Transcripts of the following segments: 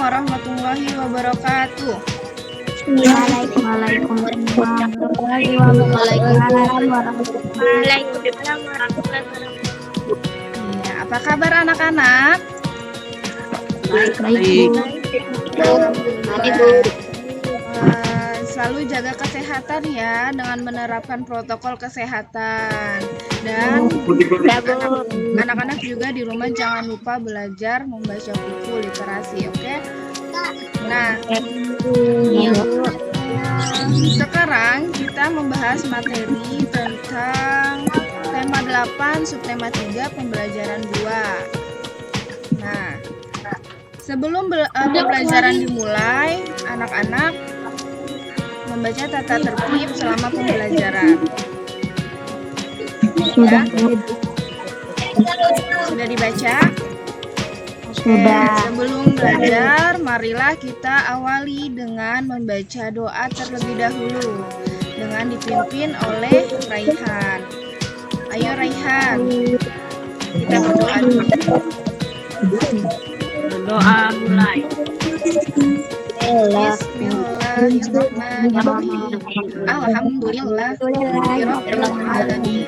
warahmatullahi wabarakatuh. Waalaikumsalam warahmatullahi wabarakatuh. Iya, apa kabar anak-anak? Baik. Alhamdulillah. Selalu jaga kesehatan ya dengan menerapkan protokol kesehatan. Dan anak-anak juga di rumah jangan lupa belajar membaca buku literasi, oke? Nah, sekarang kita membahas materi tentang tema 8, subtema 3, pembelajaran 2. Nah, sebelum pembelajaran dimulai, anak-anak membaca tata tertib selama pembelajaran. Ya? Sudah dibaca? Sudah. Sebelum belajar, marilah kita awali dengan membaca doa terlebih dahulu dengan dipimpin oleh Raihan. Ayo Raihan, kita berdoa dulu. Doa mulai. Bismillahirrahmanirrahim. Alhamdulillahirabbil alamin.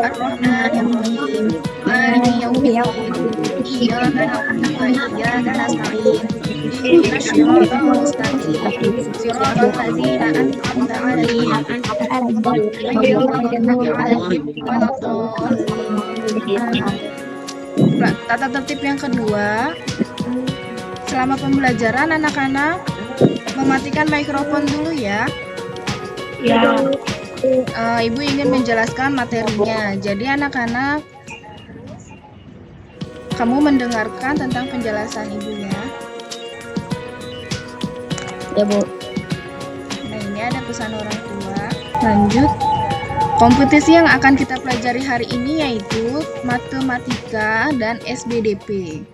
Arrahmanirrahim. Maliki yaumiddin. Iyyaka na'budu wa iyyaka nasta'in. Ihdinas siratal mustaqim. Siratal ladzina an'amta 'alaihim ghairil maghdubi 'alaihim waladdallin. Tata tertib yang kedua, selama pembelajaran anak-anak mematikan mikrofon dulu ya. Ya. Ibu ingin menjelaskan materinya. Jadi anak-anak, kamu mendengarkan tentang penjelasan ibu ya. Ya, Bu. Nah, ini ada pesan orang tua. Lanjut. Kompetisi yang akan kita pelajari hari ini yaitu matematika dan SBDP.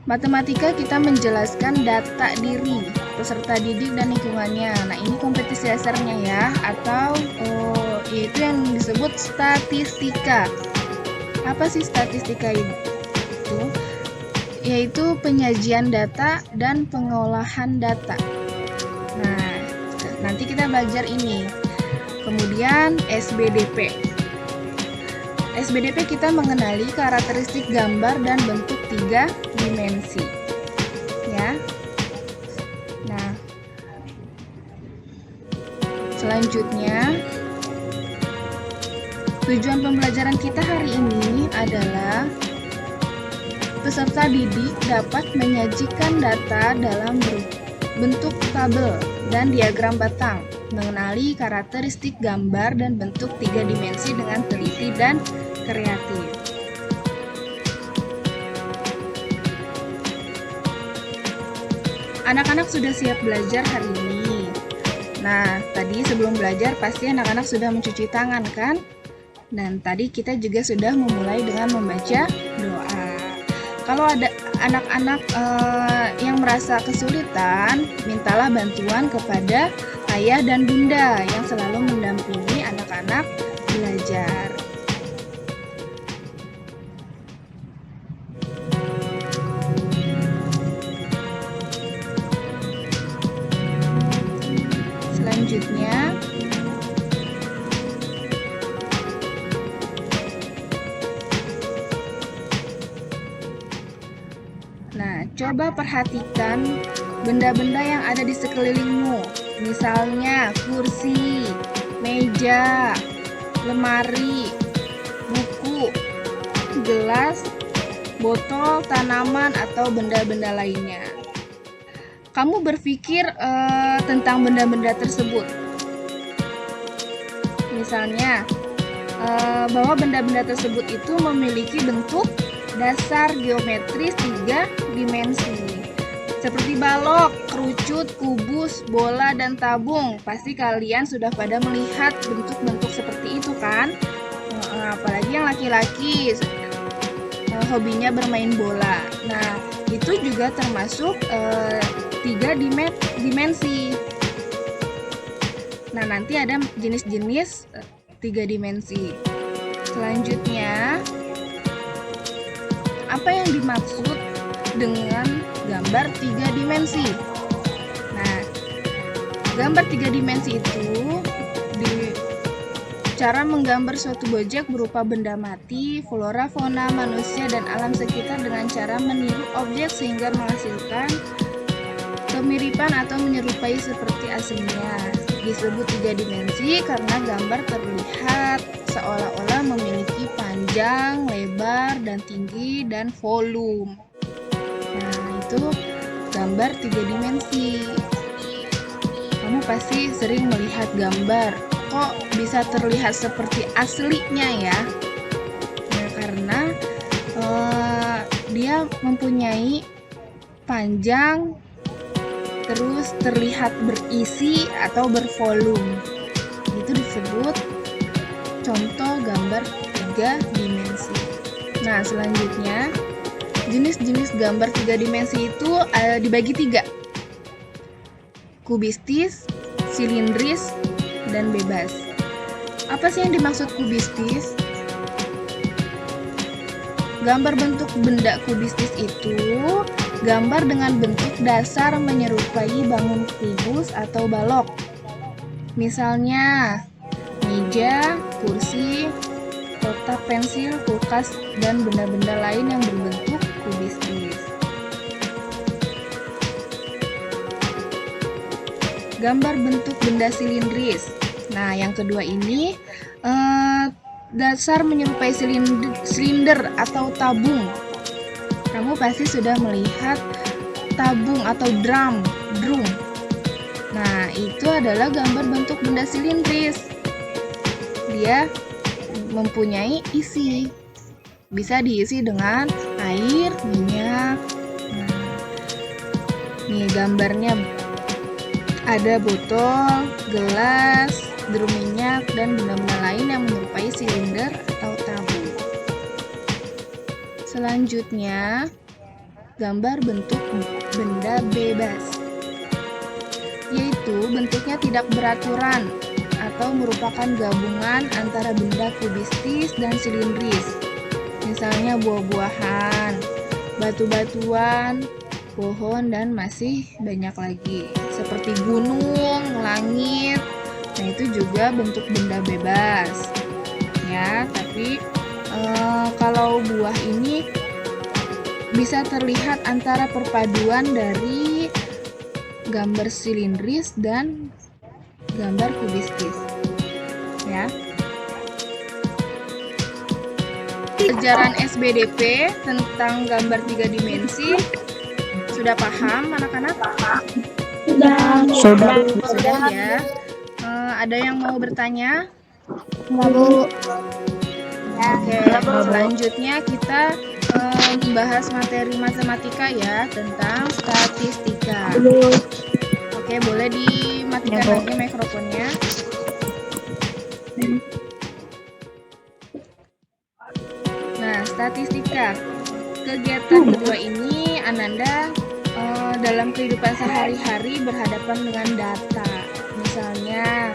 Matematika kita menjelaskan data diri, peserta didik dan lingkungannya. Nah, ini kompetisi dasarnya ya, atau yaitu yang disebut statistika. Apa sih statistika itu? Yaitu penyajian data dan pengolahan data. Nah, nanti kita belajar ini. Kemudian SBDP. SBDP kita mengenali karakteristik gambar dan bentuk 3 dimensi. Ya. Nah, selanjutnya tujuan pembelajaran kita hari ini adalah peserta didik dapat menyajikan data dalam bentuk tabel dan diagram batang, mengenali karakteristik gambar dan bentuk 3 dimensi dengan teliti dan kreatif. Anak-anak sudah siap belajar hari ini. Nah, tadi sebelum belajar pasti anak-anak sudah mencuci tangan kan? Dan tadi kita juga sudah memulai dengan membaca doa. Kalau ada anak-anak yang merasa kesulitan, mintalah bantuan kepada ayah dan bunda yang selalu mendampingi anak-anak belajar. Selanjutnya, nah, coba perhatikan benda-benda yang ada di sekelilingmu. Misalnya kursi, meja, lemari, buku, gelas, botol, tanaman, atau benda-benda lainnya. Kamu berpikir tentang benda-benda tersebut. Misalnya, bahwa benda-benda tersebut itu memiliki bentuk dasar geometris 3 dimensi. Seperti balok, kerucut, kubus, bola, dan tabung. Pasti kalian sudah pada melihat bentuk-bentuk seperti itu kan? Apalagi yang laki-laki hobinya bermain bola. Nah, itu juga termasuk 3 dimensi. Nah, nanti ada jenis-jenis 3 dimensi. Selanjutnya, apa yang dimaksud dengan gambar? gambar 3 dimensi. Nah, gambar 3 dimensi itu cara menggambar suatu objek berupa benda mati, flora, fauna, manusia, dan alam sekitar dengan cara meniru objek sehingga menghasilkan kemiripan atau menyerupai seperti aslinya. Disebut 3 dimensi karena gambar terlihat seolah-olah memiliki panjang, lebar, dan tinggi, dan volume. Nah, itu gambar 3 dimensi. Kamu pasti sering melihat gambar, kok bisa terlihat seperti aslinya ya? Nah, karena dia mempunyai panjang, terus terlihat berisi atau bervolume. Itu disebut contoh gambar 3 dimensi. Nah, selanjutnya jenis-jenis gambar 3 dimensi itu dibagi 3. Kubistis, silindris, dan bebas. Apa sih yang dimaksud kubistis? Gambar bentuk benda kubistis itu gambar dengan bentuk dasar menyerupai bangun kubus atau balok. Misalnya meja, kursi, kotak pensil, kulkas, dan benda-benda lain yang berbentuk kubistis. Gambar bentuk benda silindris. Nah, yang kedua ini dasar menyerupai silinder atau tabung. Kamu pasti sudah melihat tabung atau drum. Nah, itu adalah gambar bentuk benda silindris. Dia mempunyai isi. Bisa diisi dengan air, minyak. Nah, nih gambarnya ada botol, gelas, drum minyak, dan benda-benda lain yang menyerupai silinder atau tabung. Selanjutnya, gambar bentuk benda bebas, yaitu bentuknya tidak beraturan atau merupakan gabungan antara benda kubistis dan silindris. Misalnya buah-buahan, batu-batuan, pohon, dan masih banyak lagi. Seperti gunung, langit. Nah, itu juga bentuk benda bebas. Ya, tapi kalau buah ini bisa terlihat antara perpaduan dari gambar silindris dan gambar kubistis. Ya. Pelajaran SBDP tentang gambar 3 dimensi sudah paham anak-anak? Sudah ya. Ada yang mau bertanya? Bu. Oke, selanjutnya kita membahas materi matematika ya, tentang statistika. Oke, boleh dimatikan lagi mikrofonnya. Nah, statistika. Kegiatan kedua ini Ananda dalam kehidupan sehari-hari berhadapan dengan data. Misalnya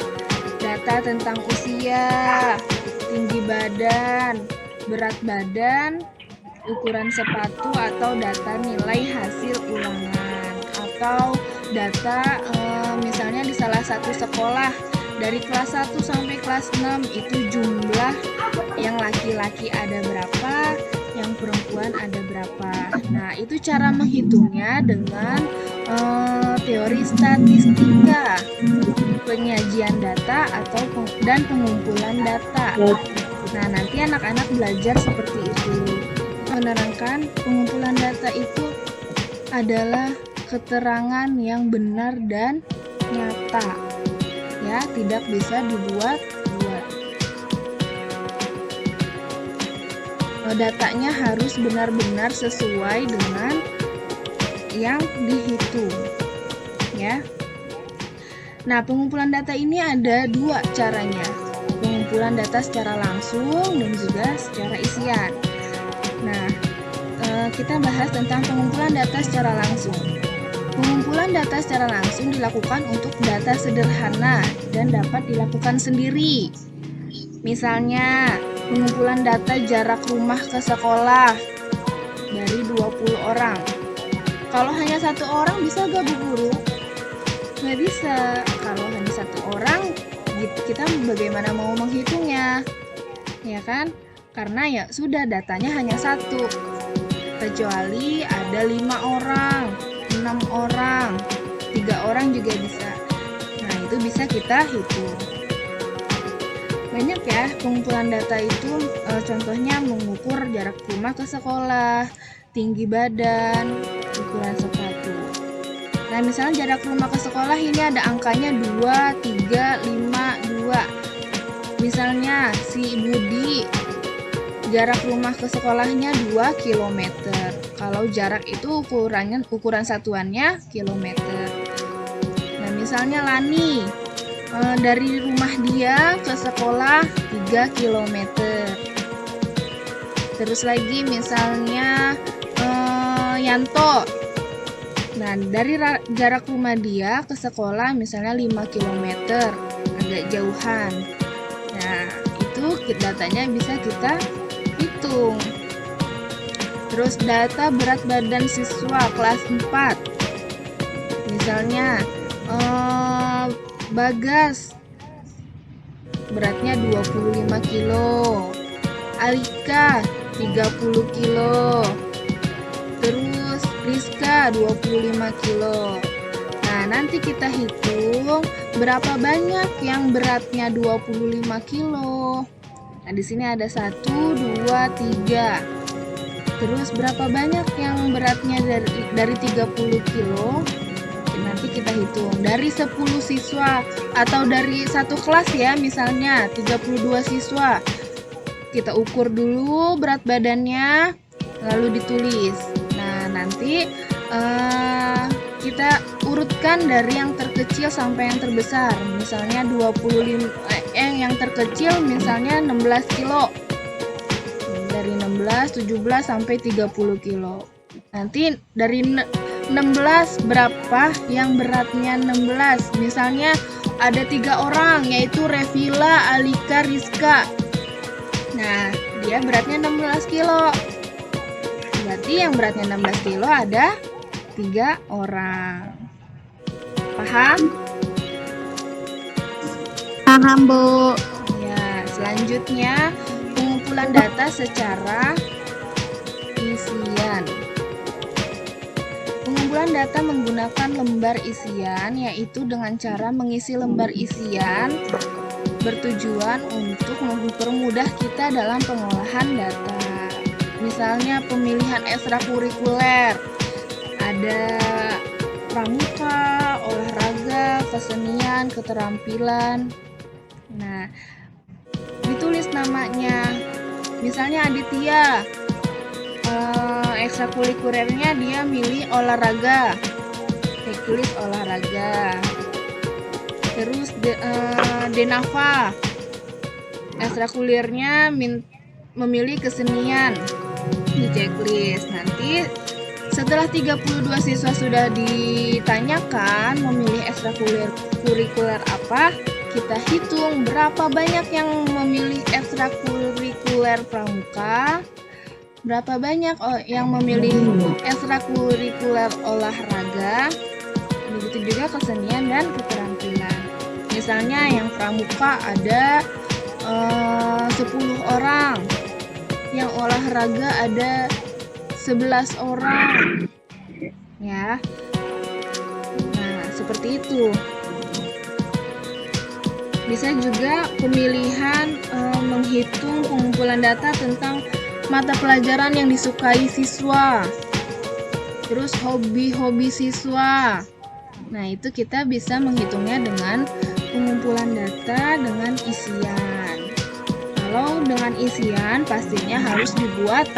data tentang usia, tinggi badan, berat badan, ukuran sepatu, atau data nilai hasil ulangan, atau data misalnya di salah satu sekolah dari kelas 1 sampai kelas 6 itu jumlah yang laki-laki ada berapa, yang perempuan ada berapa. Nah, itu cara menghitungnya dengan teori statistika, penyajian data dan pengumpulan data. Nah, nanti anak-anak belajar seperti itu. Menerangkan pengumpulan data itu adalah keterangan yang benar dan nyata. Ya, tidak bisa dibuat-buat. Datanya harus benar-benar sesuai dengan yang dihitung. Ya. Nah, pengumpulan data ini ada 2 caranya. Pengumpulan data secara langsung dan juga secara isian. Nah, kita bahas tentang pengumpulan data secara langsung. Pengumpulan data secara langsung dilakukan untuk data sederhana dan dapat dilakukan sendiri. Misalnya, pengumpulan data jarak rumah ke sekolah dari 20 orang. Kalau hanya satu orang bisa gak Bu Guru? Nggak bisa. Kalau hanya satu orang, kita bagaimana mau menghitungnya? Ya kan? Karena ya sudah datanya hanya satu. Kecuali ada 5 orang, 6 orang, 3 orang juga bisa. Nah, itu bisa kita hitung. Banyak ya pengumpulan data itu, contohnya mengukur jarak rumah ke sekolah, tinggi badan, ukuran sepatu. Nah, misalnya jarak rumah ke sekolah ini ada angkanya 2, 3, 5, 2. Misalnya si Budi jarak rumah ke sekolahnya 2 km. Kalau jarak itu ukuran satuannya kilometer. Nah, misalnya Lani dari rumah dia ke sekolah 3 km. Terus lagi misalnya Yanto. Nah, dari jarak rumah dia ke sekolah misalnya 5 km, agak jauhan. Nah, itu datanya bisa kita hitung. Terus data berat badan siswa kelas 4. Misalnya Bagas beratnya 25 kilo, Alika 30 kilo, terus Rizka 25 kilo. Nah, nanti kita hitung berapa banyak yang beratnya 25 kilo. Nah, di sini ada 1, 2, 3. Terus berapa banyak yang beratnya dari 30 kilo? Nanti kita hitung dari 10 siswa atau dari satu kelas ya, misalnya 32 siswa. Kita ukur dulu berat badannya, lalu ditulis. Nah, nanti kita urutkan dari yang terkecil sampai yang terbesar. Misalnya 25 yang terkecil misalnya 16 kilo. Dari 16, 17 sampai 30 kilo. Nanti dari 16 berapa yang beratnya 16? Misalnya ada 3 orang, yaitu Revila, Alika, Rizka. Nah, dia beratnya 16 kilo. Berarti yang beratnya 16 kilo ada 3 orang. Paham? Paham, Bu. Ya, selanjutnya pengumpulan data secara isian. Pengumpulan data menggunakan lembar isian, yaitu dengan cara mengisi lembar isian bertujuan untuk mempermudah kita dalam pengolahan data. Misalnya pemilihan ekstrakurikuler, ada pramuka, olahraga, kesenian, keterampilan. Nah, ditulis namanya. Misalnya Aditya, ekstrakurikulernya dia milih olahraga, tulis olahraga. Terus Denava, ekstrakurikulernya memilih kesenian, di checklist. Nanti setelah 32 siswa sudah ditanyakan memilih ekstrakurikuler apa, kita hitung berapa banyak yang memilih ekstrakurikuler pramuka, berapa banyak yang memilih ekstrakurikuler olahraga, begitu juga kesenian dan keterampilan. Misalnya yang pramuka ada 10 orang, yang olahraga ada 11 orang, ya. Nah, seperti itu. Bisa juga pemilihan menghitung pengumpulan data tentang mata pelajaran yang disukai siswa, terus hobi-hobi siswa. Nah, itu kita bisa menghitungnya dengan pengumpulan data dengan isian. Kalau dengan isian pastinya harus dibuat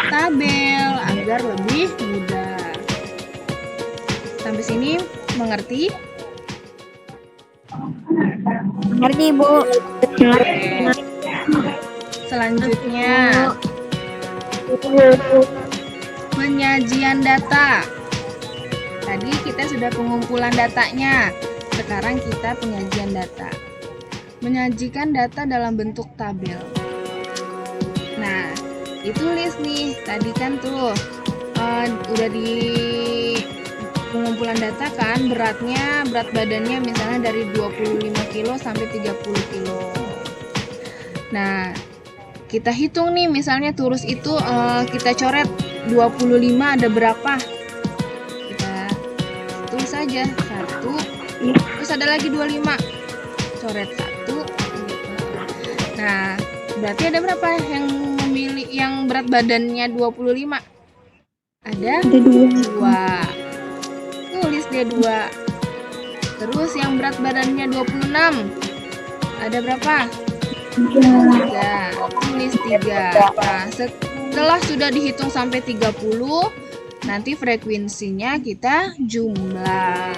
tabel agar lebih mudah. Sampai sini mengerti? Ngerti, Bu. Selanjutnya penyajian data. Tadi kita sudah pengumpulan datanya. Sekarang kita penyajian data. Menyajikan data dalam bentuk tabel. Nah, ditulis nih. Tadi kan tuh udah di pengumpulan data kan, berat badannya misalnya dari 25 kilo sampai 30 kilo. Nah, kita hitung nih, misalnya Turus itu kita coret 25 ada berapa? Kita tulis saja 1, terus ada lagi 25. Coret 1 gitu. Nah, berarti ada berapa yang berat badannya 25? Ada 2. Tulis dia 2. Terus yang berat badannya 26. Ada berapa? 3. Tulis 3. Nah, setelah sudah dihitung sampai 30, nanti frekuensinya kita jumlah.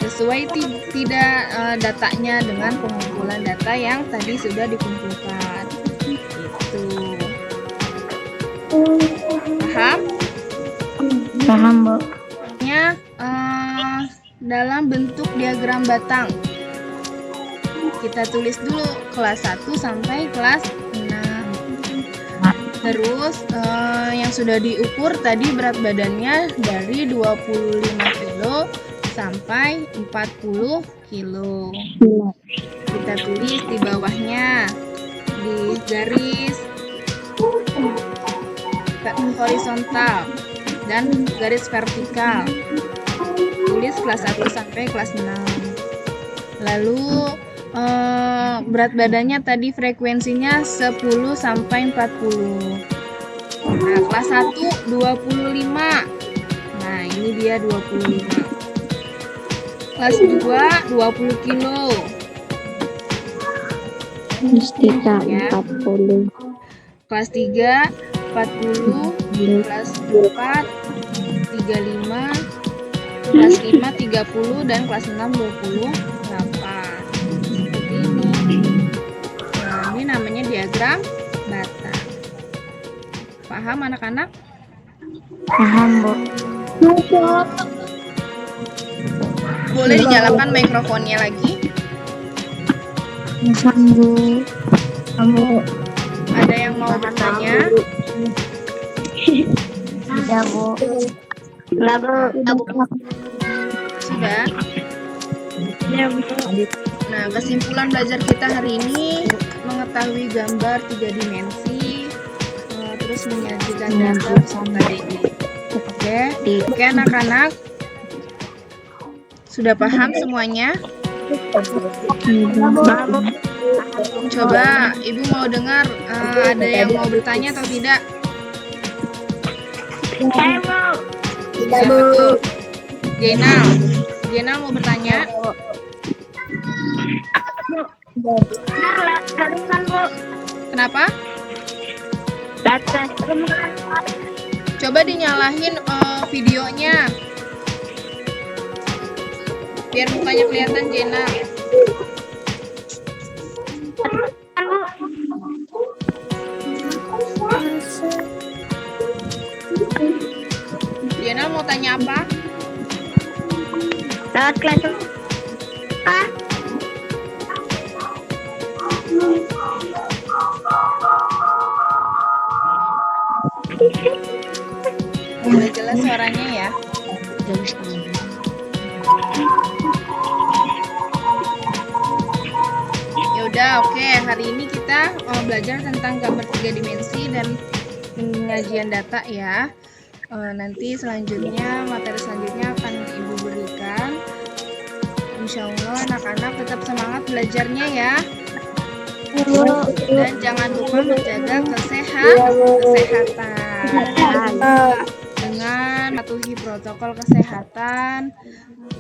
Sesuai tidak datanya dengan pengumpulan data yang tadi sudah dikumpulkan. Gitu. Paham? Paham, Bu. Dalam bentuk diagram batang. Kita tulis dulu kelas 1 sampai kelas 6. Terus yang sudah diukur tadi berat badannya dari 25 kilo sampai 40 kilo. Kita tulis di bawahnya di garis horizontal dan garis vertikal. Tulis kelas 1 sampai kelas 6. Lalu berat badannya tadi frekuensinya 10 sampai 40. Nah, kelas 1 25. Nah, ini dia 25. Kelas 2 20 kilo. Kelas 3 Ya. 40. Kelas 3 40, kelas 4 35, kelas 5 30 dan kelas 6 28. Seperti ini. Nah, ini namanya diagram batang. Paham anak-anak? Paham, Bu. Boleh dinyalakan mikrofonnya lagi? Paham, Bu. Kamu Ada yang mau bertanya? tidak, Bu. Lah, Bu. Sudah? Ya, Bu. Nah, kesimpulan belajar kita hari ini mengetahui gambar 3 dimensi, terus menyajikan data beserta DE. Oke anak-anak, sudah paham semuanya? Coba Ibu mau dengar ada yang mau bertanya atau tidak? Siapa tuh? Jenal mau bertanya? Kenapa? Coba dinyalahin videonya biar mukanya kelihatan Jenal. Jenal mau tanya apa? Lewat kelas. Udah jelas suaranya ya? Yaudah, oke. Hari ini kita belajar tentang gambar 3 dimensi dan penyajian data ya. Nanti selanjutnya, materi selanjutnya akan Ibu berikan. Insya Allah anak-anak tetap semangat belajarnya ya. Dan jangan lupa menjaga kesehatan dengan patuhi protokol kesehatan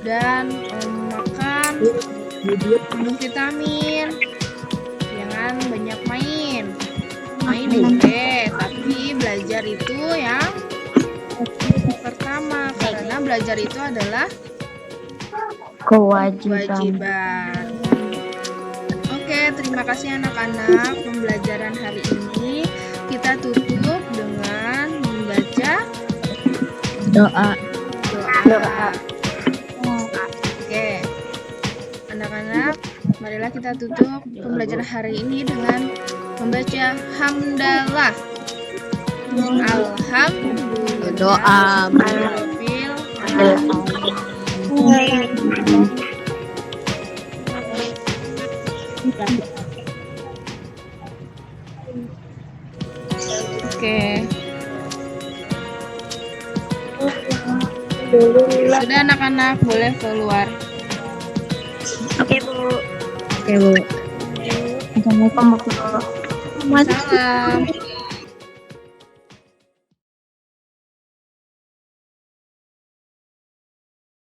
dan makan, minum vitamin. Jangan banyak main boleh, tapi belajar itu yang pertama, karena belajar itu adalah kewajiban. Oke, terima kasih anak-anak. Pembelajaran hari ini kita tutup dengan membaca Doa. Oke, anak-anak, marilah kita tutup pembelajaran hari ini dengan membaca hamdalah. Alhamdulillah. Doa. Rabbil Oke. Sudah anak-anak boleh keluar. Oke, Bu. Oke, Bu. Assalamualaikum, Bu. Salam.